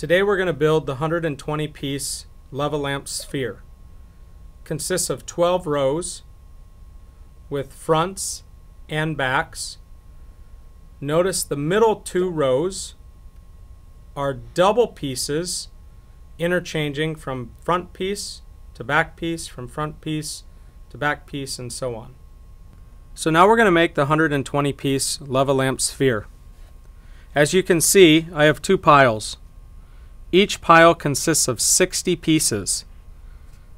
Today we're going to build the 120 piece LuvALamps sphere. Consists of 12 rows with fronts and backs. Notice the middle two rows are double pieces interchanging from front piece to back piece, from front piece to back piece, and so on. So now we're going to make the 120 piece LuvALamps sphere. As you can see, I have two piles. Each pile consists of 60 pieces.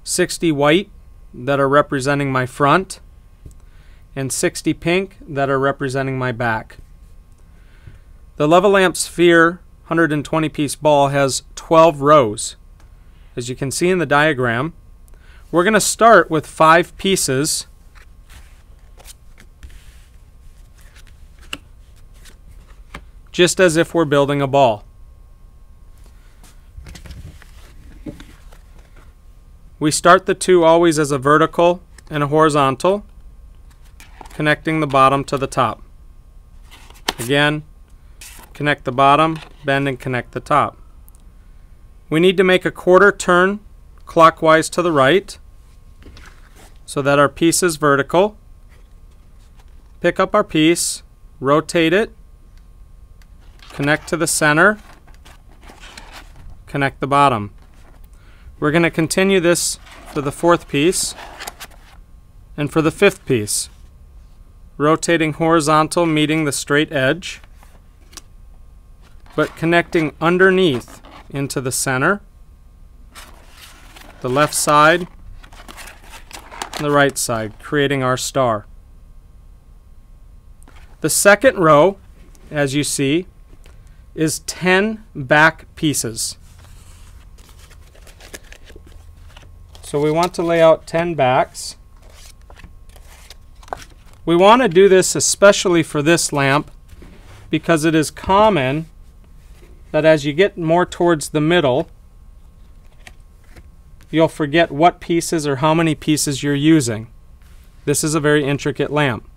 60 white that are representing my front, and 60 pink that are representing my back. The LuvALamps sphere 120 piece ball has 12 rows. As you can see in the diagram, we're going to start with 5 pieces just as if we're building a ball. We start the two always as a vertical and a horizontal, connecting the bottom to the top. Again, connect the bottom, bend, and connect the top. We need to make a quarter turn clockwise to the right so that our piece is vertical. Pick up our piece, rotate it, connect to the center, connect the bottom. We're going to continue this for the 4th piece and for the 5th piece. Rotating horizontal, meeting the straight edge, but connecting underneath into the center, the left side, and the right side, creating our star. The second row, as you see, is 10 back pieces. So we want to lay out 10 backs. We want to do this especially for this lamp because it is common that as you get more towards the middle, you'll forget what pieces or how many pieces you're using. This is a very intricate lamp.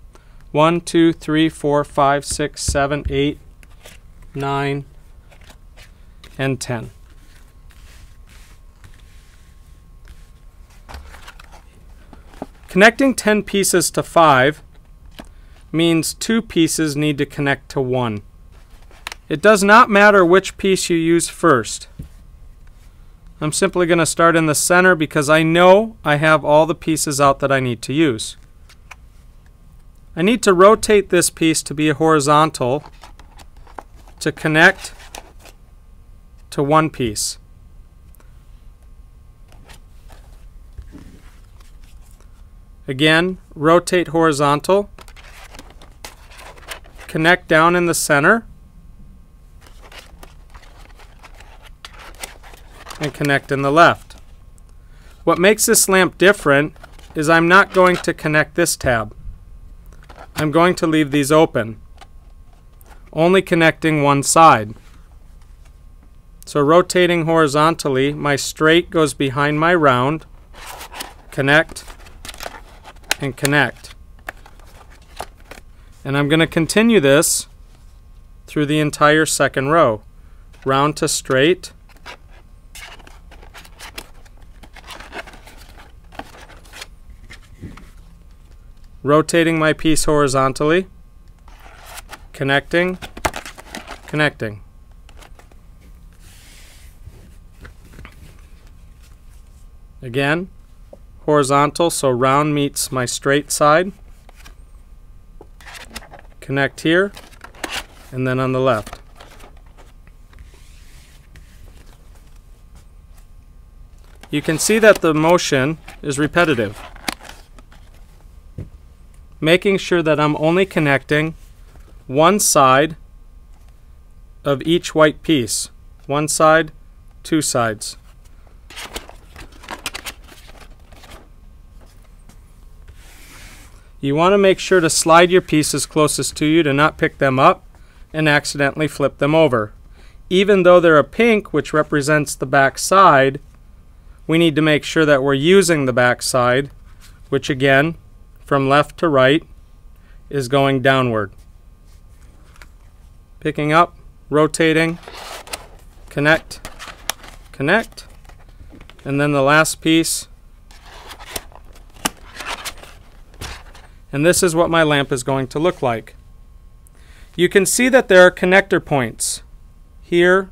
1, 2, 3, 4, 5, 6, 7, 8, 9, and 10. Connecting 10 pieces to 5 means 2 pieces need to connect to 1. It does not matter which piece you use first. I'm simply going to start in the center because I know I have all the pieces out that I need to use. I need to rotate this piece to be a horizontal to connect to 1 piece. Again, rotate horizontal, connect down in the center, and connect in the left. What makes this lamp different is I'm not going to connect this tab. I'm going to leave these open, only connecting one side. So rotating horizontally, my straight goes behind my round, connect, and connect. And I'm going to continue this through the entire second row. Round to straight, rotating my piece horizontally, connecting, connecting. Again, horizontal, so round meets my straight side. Connect here, and then on the left. You can see that the motion is repetitive, making sure that I'm only connecting one side of each white piece. One side, 2 sides. You want to make sure to slide your pieces closest to you to not pick them up and accidentally flip them over. Even though they're a pink, which represents the back side, we need to make sure that we're using the back side, which again, from left to right, is going downward. Picking up, rotating, connect, connect, and then the last piece. And this is what my lamp is going to look like. You can see that there are connector points here,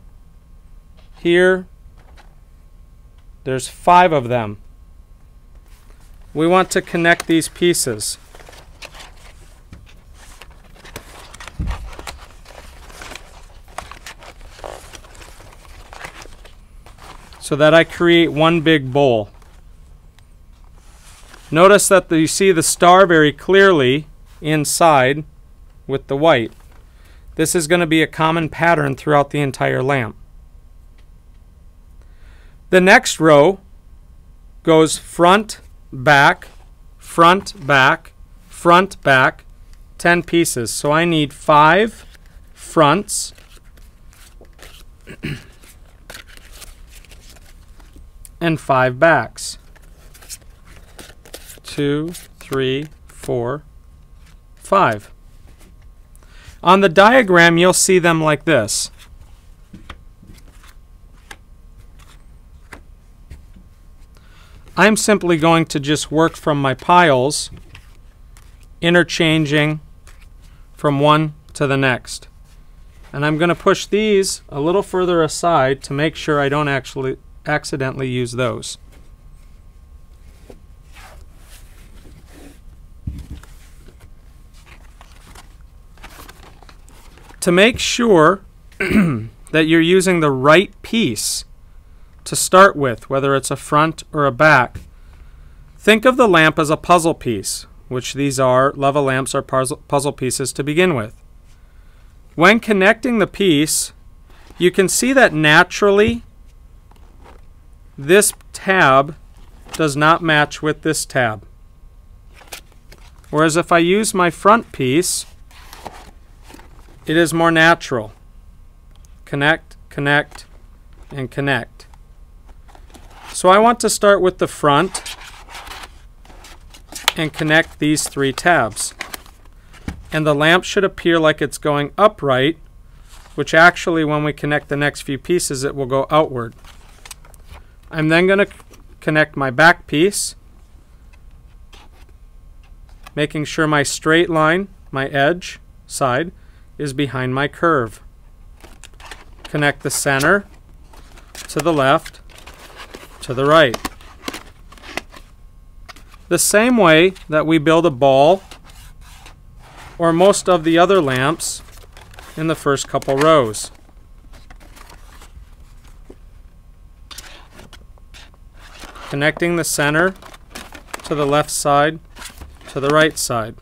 here. There's 5 of them. We want to connect these pieces. So that I create one big bowl. Notice that you see the star very clearly inside with the white. This is going to be a common pattern throughout the entire lamp. The next row goes front, back, front, back, front, back, 10 pieces. So I need 5 fronts and 5 backs. 2, 3, 4, 5. On the diagram, you'll see them like this. I'm simply going to just work from my piles, interchanging from one to the next. And I'm going to push these a little further aside to make sure I don't actually accidentally use those. To make sure that you're using the right piece to start with, whether it's a front or a back, think of the lamp as a puzzle piece, which these are. LuvALamps are puzzle pieces to begin with. When connecting the piece, you can see that naturally this tab does not match with this tab. Whereas if I use my front piece, it is more natural. Connect, connect, and connect. So I want to start with the front and connect these 3 tabs. And the lamp should appear like it's going upright, which actually when we connect the next few pieces it will go outward. I'm then going to connect my back piece, making sure my straight line, my edge side, is behind my curve. Connect the center to the left, to the right. The same way that we build a ball or most of the other lamps in the first couple rows. Connecting the center to the left side, to the right side.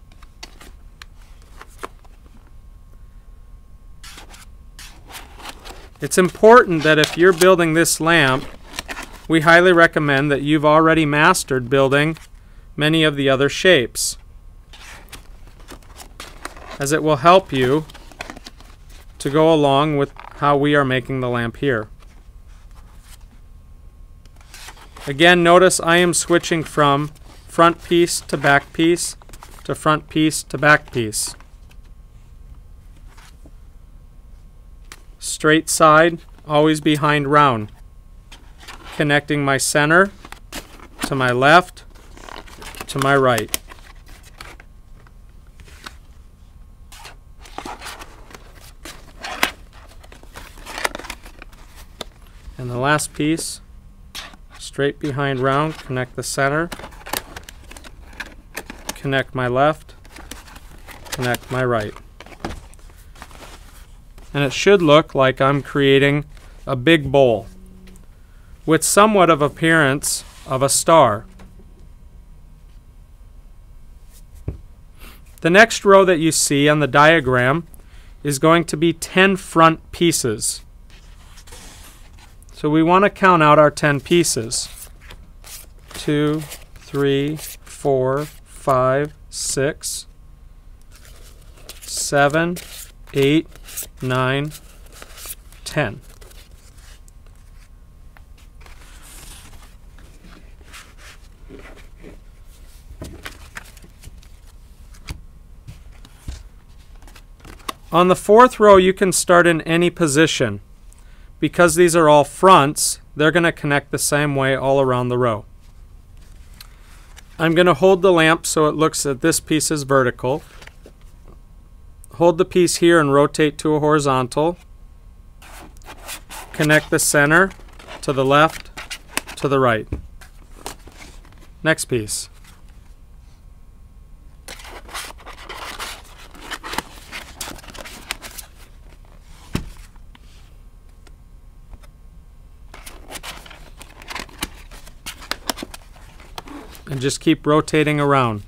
It's important that if you're building this lamp, we highly recommend that you've already mastered building many of the other shapes, as it will help you to go along with how we are making the lamp here. Again, notice I am switching from front piece to back piece to front piece to back piece. Straight side, always behind round. Connecting my center to my left, to my right. And the last piece, straight behind round, connect the center, connect my left, connect my right. And it should look like I'm creating a big bowl with somewhat of appearance of a star. The next row that you see on the diagram is going to be 10 front pieces. So we want to count out our 10 pieces. 2, 3, 4, 5, 6, 7, 8, 9, 10. On the 4th row, you can start in any position, because these are all fronts, they're going to connect the same way all around the row. I'm going to hold the lamp so it looks that this piece is vertical. Hold the piece here and rotate to a horizontal. Connect the center to the left, to the right. Next piece. And just keep rotating around.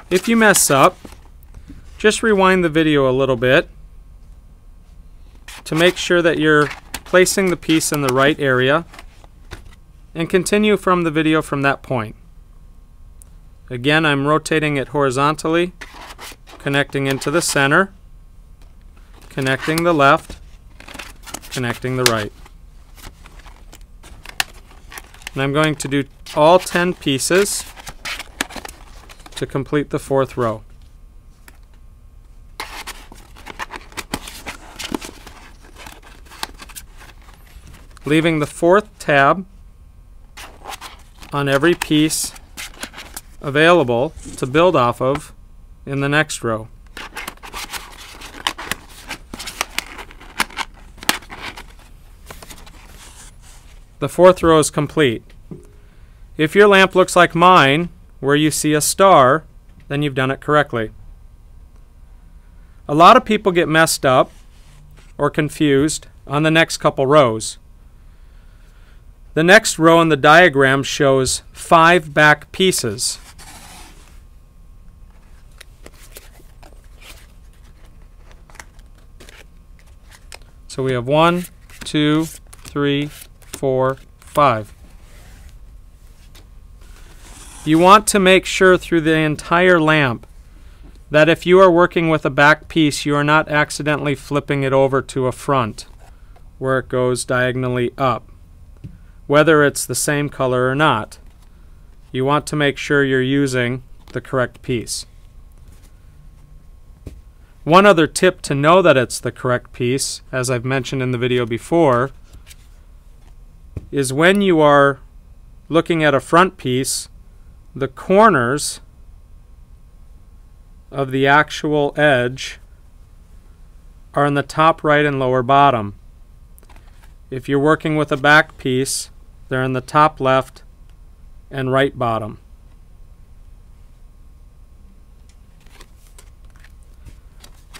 If you mess up, just rewind the video a little bit to make sure that you're placing the piece in the right area, and continue from the video from that point. Again, I'm rotating it horizontally, connecting into the center, connecting the left, connecting the right. And I'm going to do all 10 pieces to complete the 4th row. Leaving the 4th tab on every piece available to build off of in the next row. The 4th row is complete. If your lamp looks like mine, where you see a star, then you've done it correctly. A lot of people get messed up or confused on the next couple rows. The next row in the diagram shows 5 back pieces. So we have 1, 2, 3, 4, 5. You want to make sure through the entire lamp that if you are working with a back piece, you are not accidentally flipping it over to a front where it goes diagonally up, whether it's the same color or not. You want to make sure you're using the correct piece. One other tip to know that it's the correct piece, as I've mentioned in the video before, is when you are looking at a front piece, the corners of the actual edge are in the top right and lower bottom. If you're working with a back piece, they're in the top left and right bottom.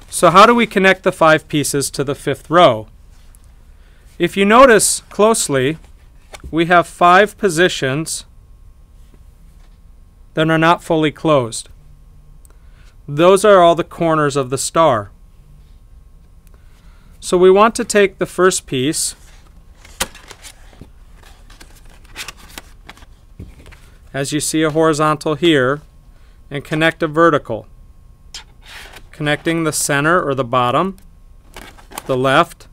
So how do we connect the 5 pieces to the 5th row? If you notice closely, we have 5 positions that are not fully closed. Those are all the corners of the star. So we want to take the first piece, as you see a horizontal here, and connect a vertical, connecting the center or the bottom, the left,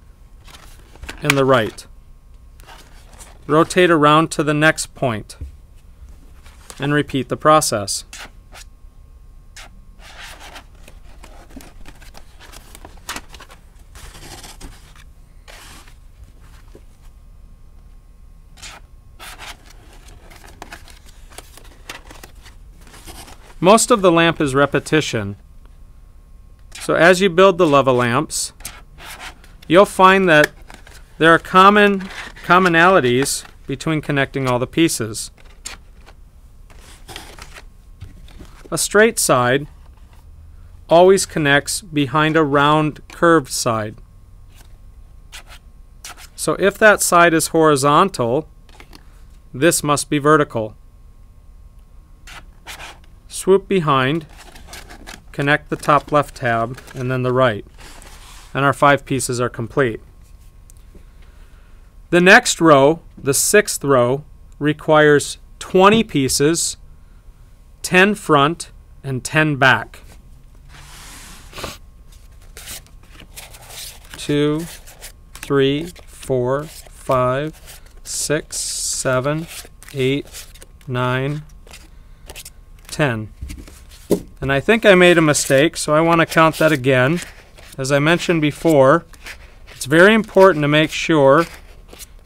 and the right. Rotate around to the next point and repeat the process. Most of the lamp is repetition. So as you build the LuvALamps, you'll find that there are commonalities between connecting all the pieces. A straight side always connects behind a round curved side. So if that side is horizontal, this must be vertical. Swoop behind, connect the top left tab and then the right, and our 5 pieces are complete. The next row, the 6th row, requires 20 pieces, 10 front and 10 back. 2, 3, 4, 5, 6, 7, 8, 9, 10. And I think I made a mistake, so I want to count that again. as I mentioned before, it's very important to make sure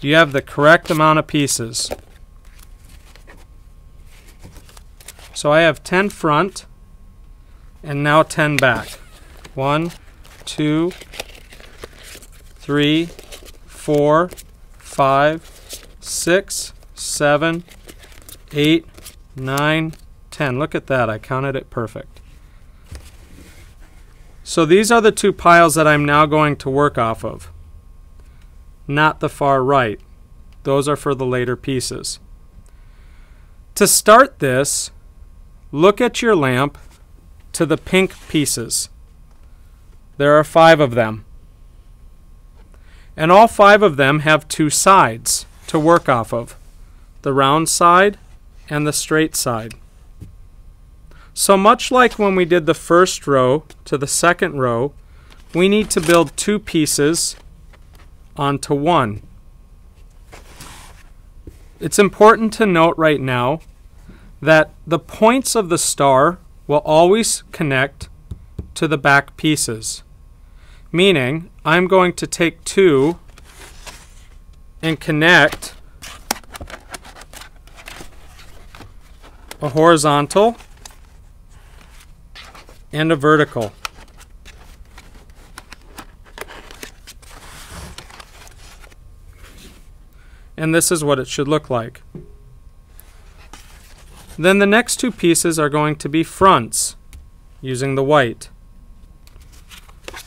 you have the correct amount of pieces. So I have 10 front and now 10 back. 1, 2, 3, 4, 5, 6, 7, 8, 9, 10. Look at that, I counted it perfect. So these are the two piles that I'm now going to work off of. Not the far right. Those are for the later pieces. To start this, look at your lamp to the pink pieces. There are 5 of them. And all 5 of them have 2 sides to work off of. The round side and the straight side. So much like when we did the first row to the second row, we need to build 2 pieces onto one. It's important to note right now that the points of the star will always connect to the back pieces. Meaning, I'm going to take 2 and connect a horizontal and a vertical. And this is what it should look like. Then the next 2 pieces are going to be fronts using the white.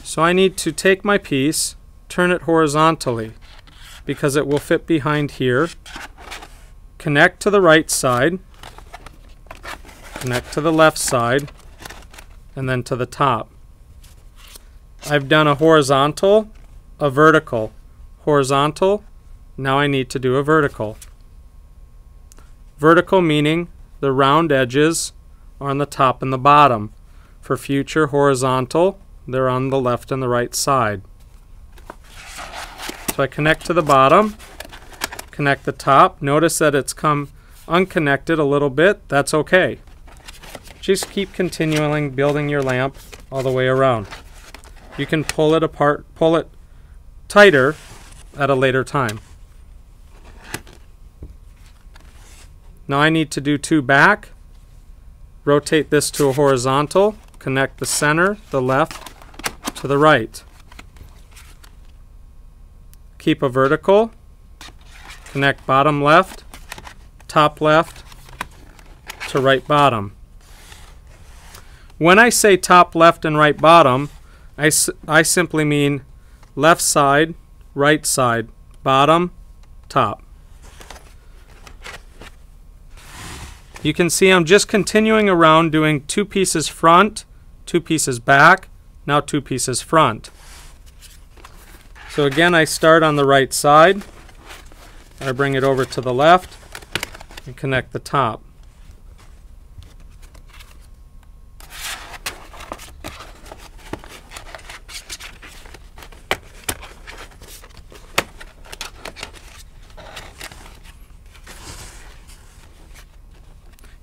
So I need to take my piece, turn it horizontally because it will fit behind here, connect to the right side, connect to the left side, and then to the top. I've done a horizontal, a vertical, horizontal. Now I need to do a vertical. Vertical meaning the round edges are on the top and the bottom. For future horizontal, they're on the left and the right side. So I connect to the bottom, connect the top. Notice that it's come unconnected a little bit. That's okay. Just keep continuing building your lamp all the way around. You can pull it apart, pull it tighter at a later time. Now I need to do 2 back, rotate this to a horizontal, connect the center, the left, to the right. Keep a vertical, connect bottom left, top left, to right bottom. When I say top left and right bottom, I simply mean left side, right side, bottom, top. You can see I'm just continuing around doing 2 pieces front, 2 pieces back, now 2 pieces front. So again, I start on the right side, I bring it over to the left, and connect the top.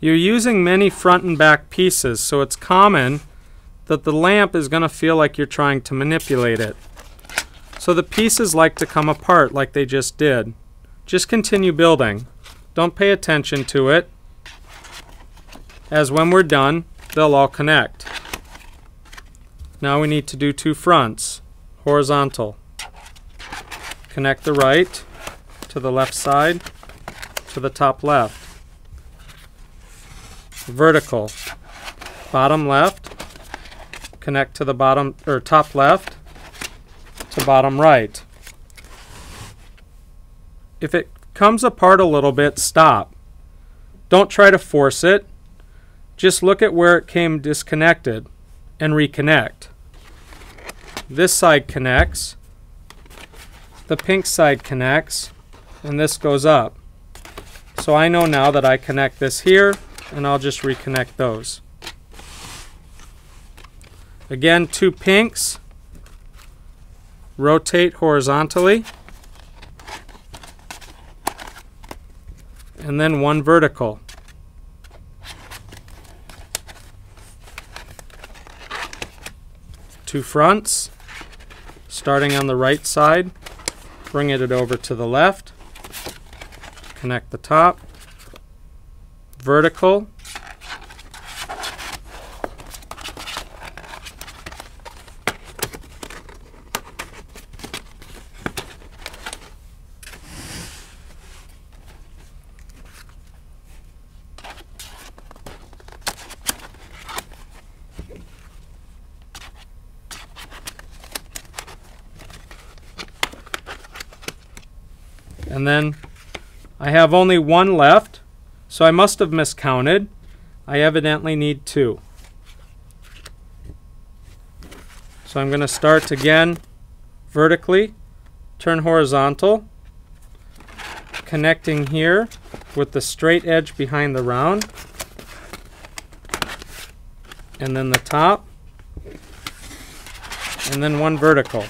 You're using many front and back pieces, so it's common that the lamp is going to feel like you're trying to manipulate it. So the pieces like to come apart like they just did. Just continue building. Don't pay attention to it, as when we're done, they'll all connect. Now we need to do 2 fronts, horizontal. Connect the right to the left side, to the top left. Vertical, bottom left, connect to the bottom or top left to bottom right. If it comes apart a little bit, stop. Don't try to force it. Just look at where it came disconnected and reconnect. This side connects, the pink side connects, and this goes up. So I know now that I connect this here, and I'll just reconnect those. Again, 2 pinks, rotate horizontally, and then 1 vertical. Two fronts, Starting on the right side, bring it over to the left, connect the top, vertical, and then I have only one left, so I must have miscounted. I evidently need two. So I'm going to start again vertically, turn horizontal, connecting here with the straight edge behind the round, and then the top, and then one vertical.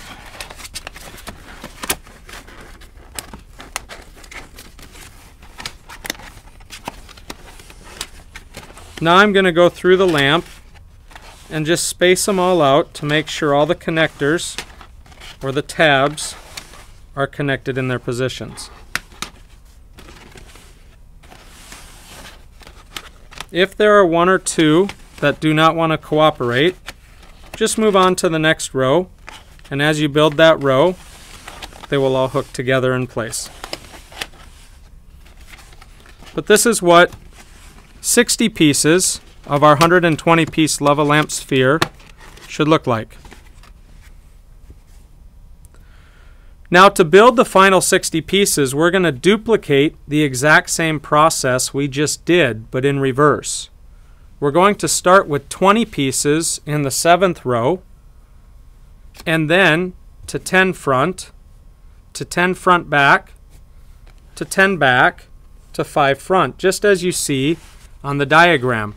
Now I'm going to go through the lamp and just space them all out to make sure all the connectors or the tabs are connected in their positions. If there are one or two that do not want to cooperate, just move on to the next row, and as you build that row, they will all hook together in place. But this is what 60 pieces of our 120 piece LuvALamp sphere should look like. Now to build the final 60 pieces, we're going to duplicate the exact same process we just did, but in reverse. We're going to start with 20 pieces in the 7th row, and then to 10 front, to 10 front back, to 10 back, to 5 front, just as you see on the diagram,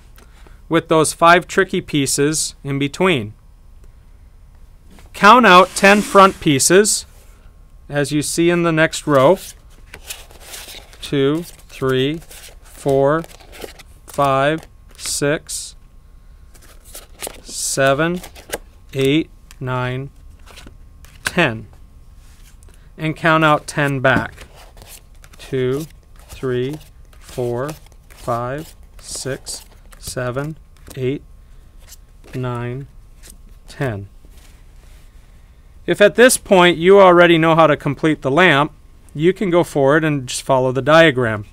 with those 5 tricky pieces in between. Count out 10 front pieces, as you see in the next row. 2, 3, 4, 5, 6, 7, 8, 9, 10. And count out 10 back. 2, 3, 4, 5, 6, 7, 8, 9, 10. If at this point you already know how to complete the lamp, you can go forward and just follow the diagram.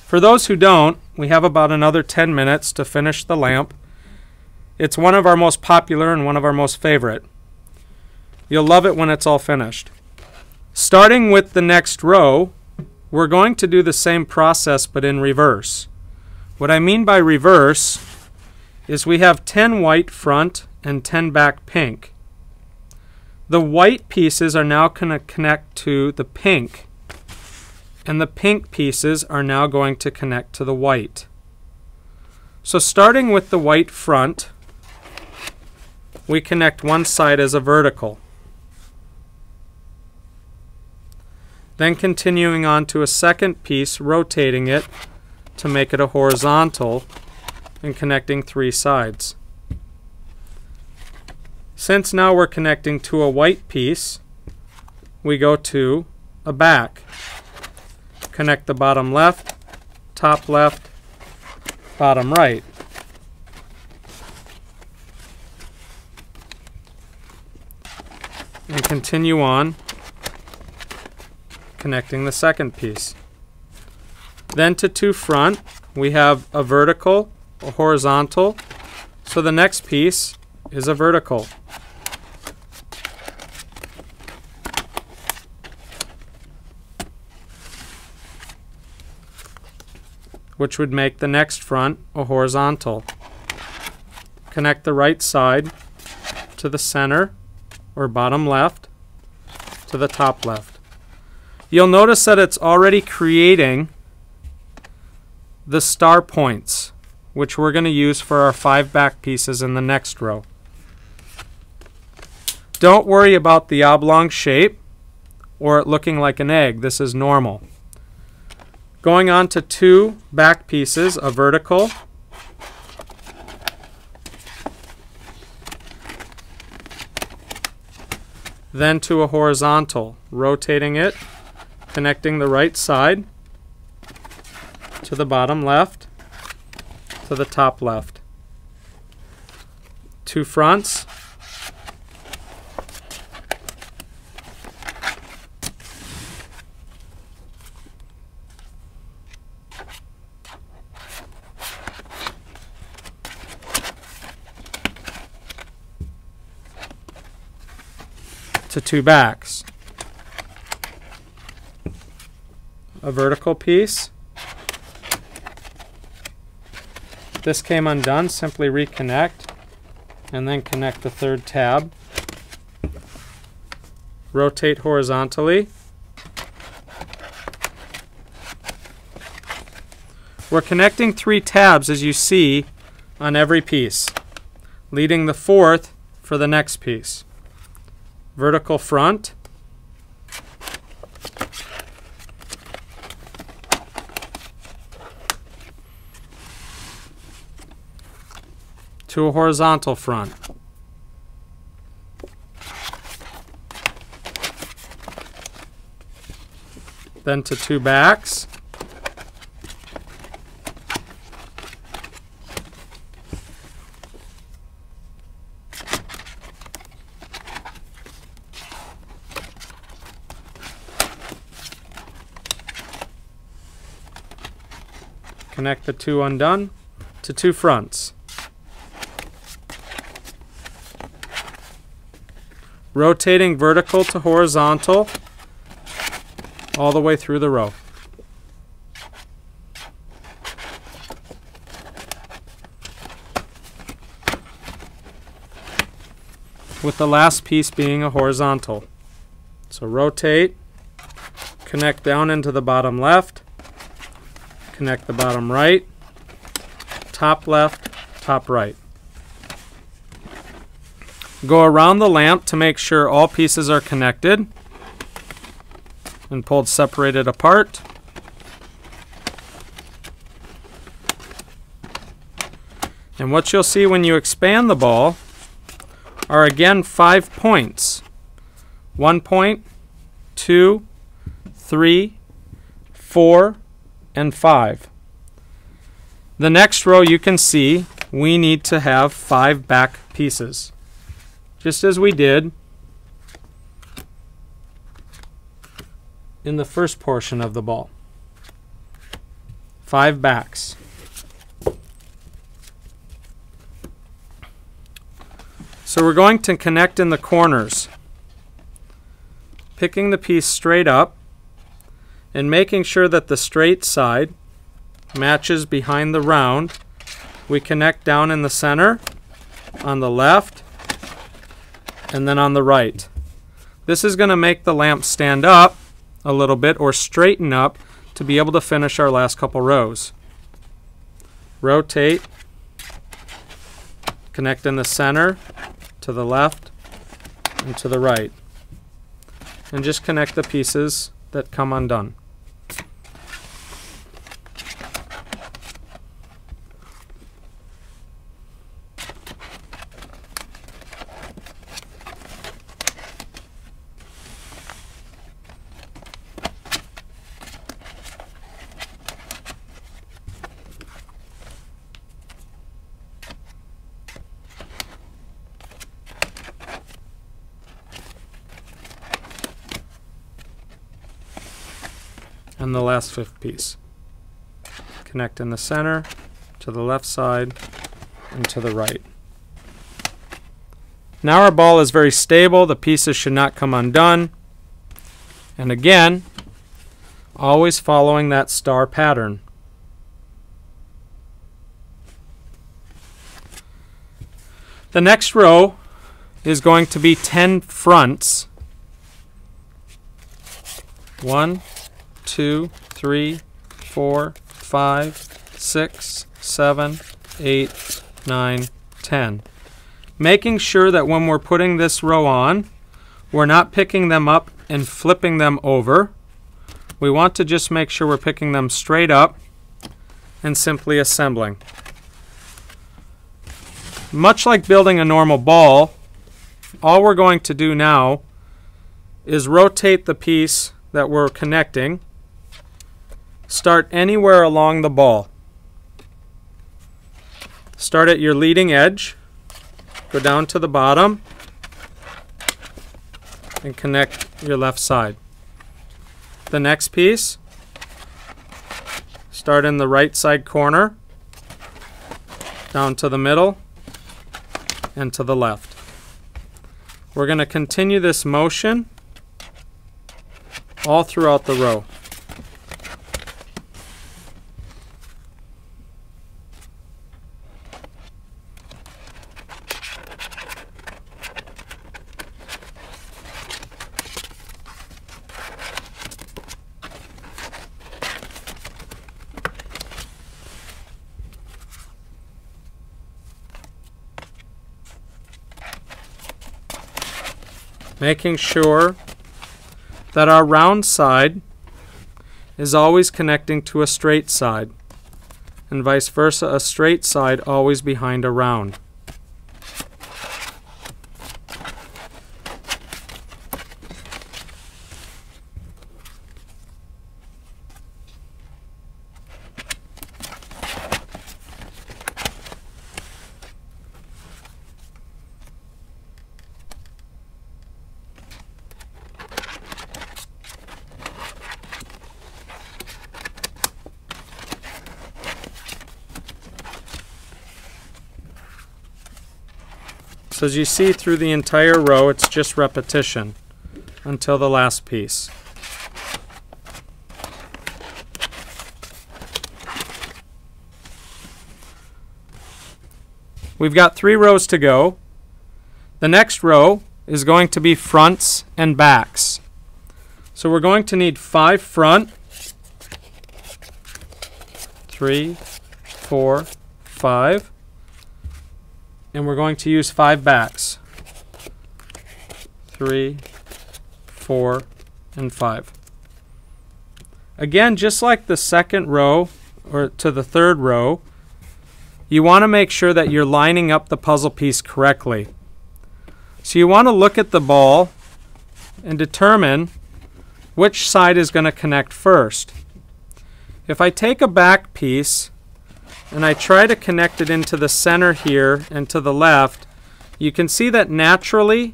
For those who don't, we have about another 10 minutes to finish the lamp. It's one of our most popular and one of our most favorite. You'll love it when it's all finished. Starting with the next row, we're going to do the same process but in reverse. What I mean by reverse is we have 10 white front and 10 back pink. The white pieces are now going to connect to the pink, and the pink pieces are now going to connect to the white. So starting with the white front, we connect one side as a vertical. Then continuing on to a second piece, rotating it to make it a horizontal and connecting 3 sides. Since now we're connecting to a white piece, we go to a back. Connect the bottom left, top left, bottom right. And continue on connecting the second piece. Then to 2 front, we have a vertical, a horizontal, so the next piece is a vertical. Which would make the next front a horizontal. Connect the right side to the center, or bottom left, to the top left. You'll notice that it's already creating the star points, which we're going to use for our 5 back pieces in the next row. Don't worry about the oblong shape or it looking like an egg. This is normal. Going on to 2 back pieces, a vertical, then to a horizontal, rotating it, connecting the right side to the bottom left, to the top left. 2 fronts, to 2 backs. A vertical piece. This came undone, simply reconnect and then connect the 3rd tab. Rotate horizontally. We're connecting 3 tabs, as you see, on every piece, leading the 4th for the next piece. Vertical front, to a horizontal front, then to 2 backs, connect the 2 undone to 2 fronts. Rotating vertical to horizontal all the way through the row. With the last piece being a horizontal. So rotate, connect down into the bottom left, connect the bottom right, top left, top right. Go around the lamp to make sure all pieces are connected and pulled separated apart. And what you'll see when you expand the ball are again 5 points. 1 point, 2, 3, 4, and 5. The next row you can see we need to have 5 back pieces, just as we did in the first portion of the ball. 5 backs. So we're going to connect in the corners, picking the piece straight up and making sure that the straight side matches behind the round. We connect down in the center, on the left, and then on the right. This is going to make the lamp stand up a little bit or straighten up to be able to finish our last couple rows. Rotate, connect in the center, to the left, and to the right. And just connect the pieces that come undone. And the last 5th piece. Connect in the center, to the left side, and to the right. Now our ball is very stable. The pieces should not come undone. And again, always following that star pattern. The next row is going to be 10 fronts. 1, 2, 3, 4, 5, 6, 7, 8, 9, 10. Making sure that when we're putting this row on, we're not picking them up and flipping them over. We want to just make sure we're picking them straight up and simply assembling. Much like building a normal ball, all we're going to do now is rotate the piece that we're connecting. Start anywhere along the ball. Start at your leading edge, go down to the bottom, and connect your left side. The next piece, start in the right side corner, down to the middle, and to the left. We're going to continue this motion all throughout the row. Making sure that our round side is always connecting to a straight side, and vice versa, a straight side always behind a round. So as you see through the entire row, it's just repetition until the last piece. We've got 3 rows to go. The next row is going to be fronts and backs. So we're going to need 5 front, 3, 4, 5. And we're going to use 5 backs. 3, 4, and 5. Again, just like the second row, or to the third row, you want to make sure that you're lining up the puzzle piece correctly. So you want to look at the ball and determine which side is going to connect first. If I take a back piece and I try to connect it into the center here and to the left, you can see that naturally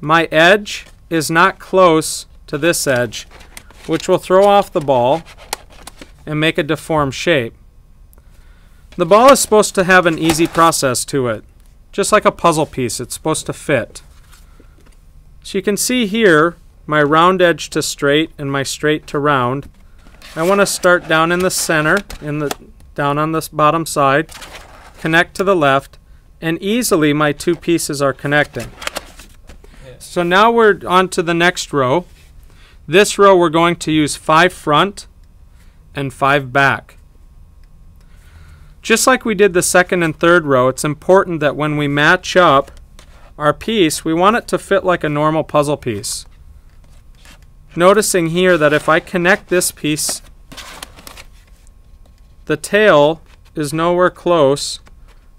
my edge is not close to this edge, which will throw off the ball and make a deformed shape. The ball is supposed to have an easy process to it, just like a puzzle piece. It's supposed to fit. So you can see here my round edge to straight and my straight to round. I want to start down in the center, down on this bottom side, connect to the left, and easily my 2 pieces are connecting. So now we're on to the next row. This row we're going to use 5 front and 5 back. Just like we did the second and third row, it's important that when we match up our piece, we want it to fit like a normal puzzle piece. Noticing here that if I connect this piece, the tail is nowhere close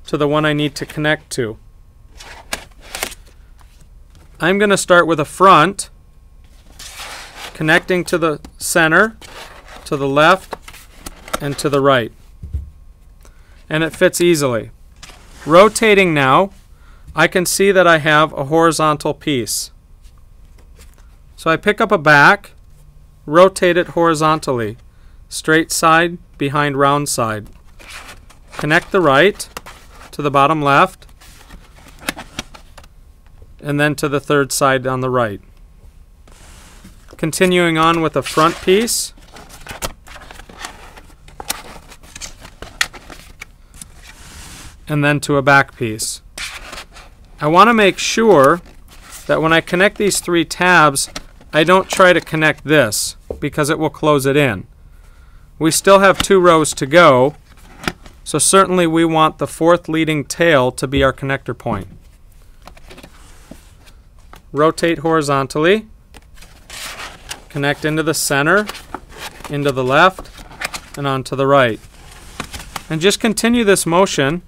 to the one I need to connect to. I'm going to start with a front, connecting to the center, to the left, and to the right. And it fits easily. Rotating now, I can see that I have a horizontal piece. So I pick up a back, rotate it horizontally, straight side behind round side. Connect the right to the bottom left, and then to the third side on the right. Continuing on with a front piece, and then to a back piece. I want to make sure that when I connect these 3 tabs, I don't try to connect this because it will close it in. We still have 2 rows to go, so certainly we want the 4th leading tail to be our connector point. Rotate horizontally, connect into the center, into the left, and onto the right. And just continue this motion,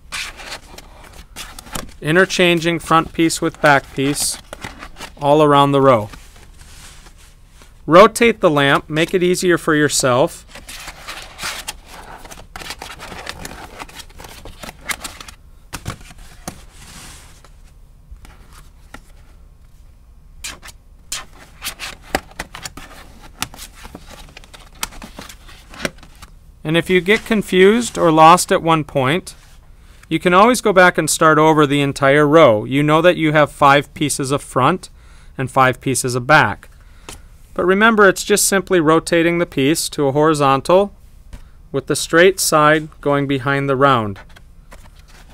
interchanging front piece with back piece all around the row. Rotate the lamp, make it easier for yourself. And if you get confused or lost at one point, you can always go back and start over the entire row. You know that you have 5 pieces of front and 5 pieces of back. But remember, it's just simply rotating the piece to a horizontal with the straight side going behind the round.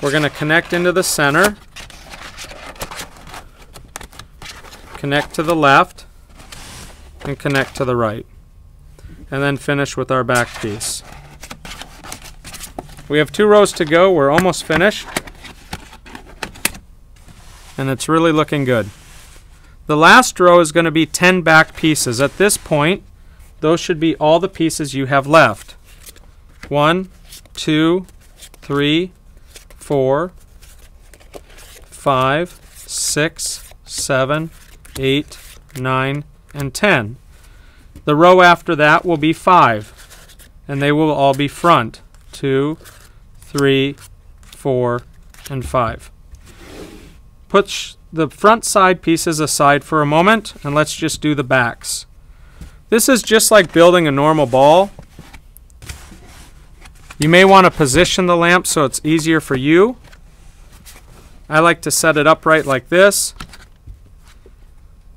We're going to connect into the center, connect to the left, and connect to the right. And then finish with our back piece. We have 2 rows to go. We're almost finished. And it's really looking good. The last row is going to be 10 back pieces. At this point, those should be all the pieces you have left. 1, 2, 3, 4, 5, 6, 7, 8, 9, and 10. The row after that will be 5, and they will all be front. 2, 3, 4, and 5. Put the front side pieces aside for a moment, and let's just do the backs. This is just like building a normal ball. You may want to position the lamp so it's easier for you. I like to set it upright like this.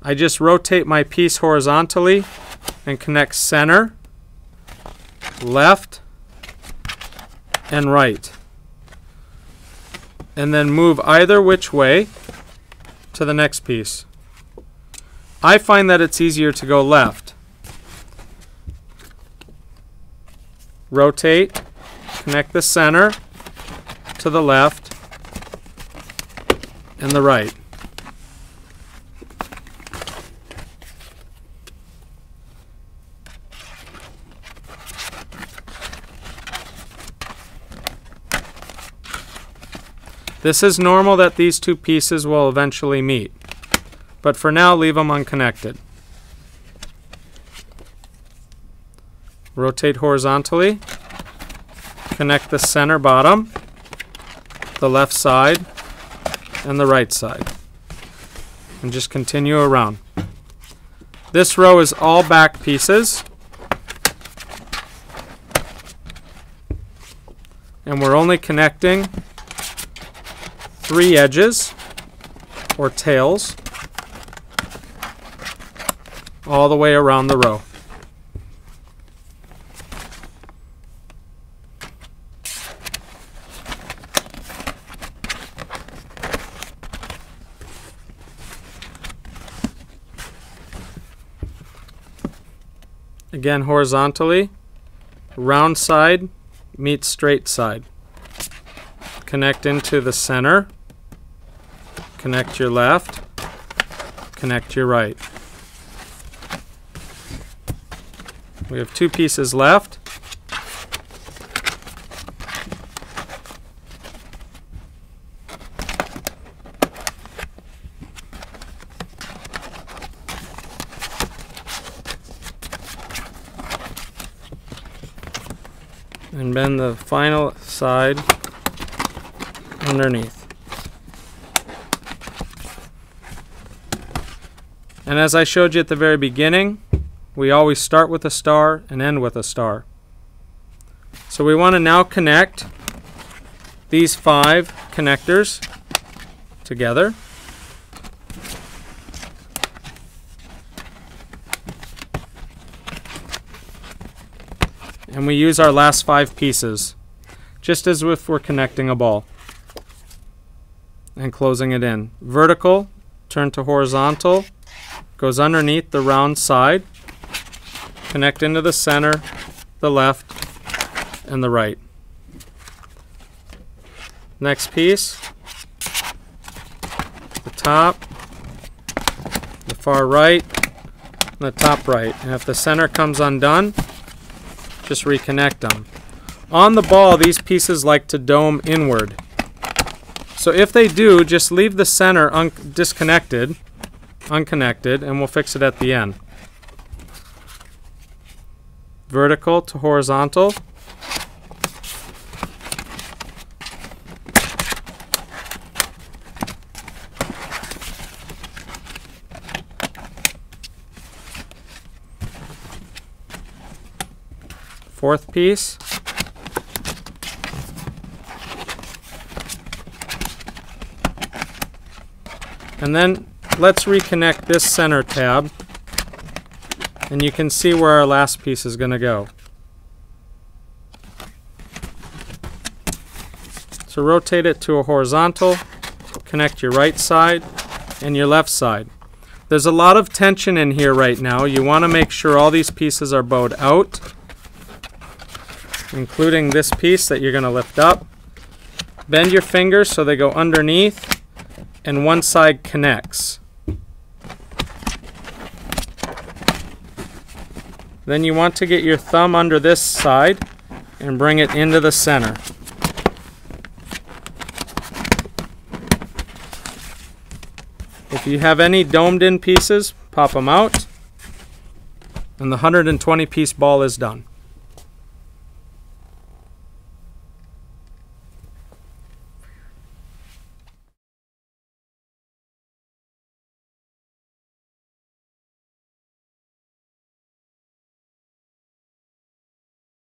I just rotate my piece horizontally and connect center, left, and right. And then move either which way to the next piece. I find that it's easier to go left. Rotate, connect the center to the left and the right. This is normal that these 2 pieces will eventually meet, but for now leave them unconnected. Rotate horizontally, connect the center bottom, the left side, and the right side, and just continue around. This row is all back pieces, and we're only connecting 3 edges or tails all the way around the row. Again, horizontally, round side meets straight side. Connect into the center, connect your left, connect your right. We have 2 pieces left. And bend the final side underneath. And as I showed you at the very beginning, we always start with a star and end with a star. So we want to now connect these 5 connectors together. And we use our last 5 pieces, just as if we're connecting a ball. And closing it in. Vertical, turn to horizontal, goes underneath the round side, connect into the center, the left, and the right. Next piece, the top, the far right, and the top right. And if the center comes undone, just reconnect them. On the ball, these pieces like to dome inward. So if they do, just leave the center unconnected, and we'll fix it at the end. vertical to horizontal. Fourth piece. And then let's reconnect this center tab, and you can see where our last piece is going to go. So rotate it to a horizontal, connect your right side and your left side. There's a lot of tension in here right now. You want to make sure all these pieces are bowed out, including this piece that you're going to lift up. Bend your fingers so they go underneath and one side connects. Then you want to get your thumb under this side and bring it into the center. If you have any domed in pieces, pop them out, and the 120 piece ball is done.